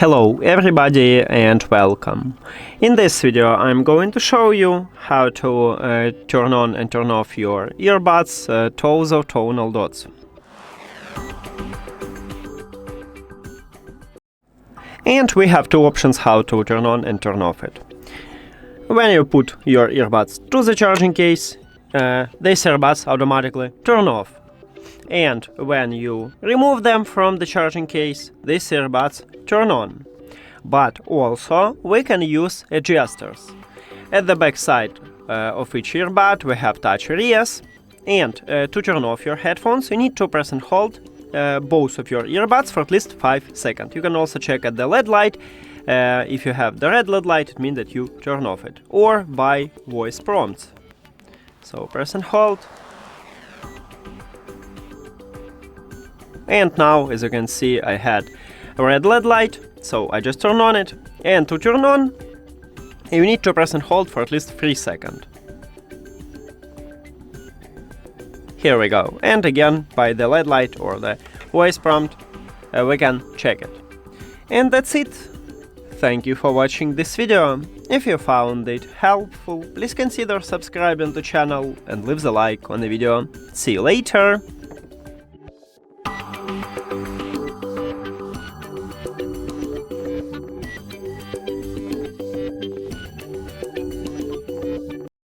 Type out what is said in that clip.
Hello everybody and welcome. In this video I'm going to show you how to turn on and turn off your earbuds TOZO Tonal Dots. And we have two options how to turn on and turn off it. When you put your earbuds to the charging case, these earbuds automatically turn off. And when you remove them from the charging case, these earbuds turn on. But also we can use adjusters. At the back side of each earbud we have touch areas, and to turn off your headphones you need to press and hold both of your earbuds for at least 5 seconds. You can also check at the LED light. If you have the red LED light, it means that you turn off it, or by voice prompts. So press and hold. And now, as you can see, I had a red LED light, so I just turn on it. And to turn on, you need to press and hold for at least 3 seconds. Here we go. And again, by the LED light or the voice prompt, we can check it. And that's it. Thank you for watching this video. If you found it helpful, please consider subscribing to the channel and leave the like on the video. See you later!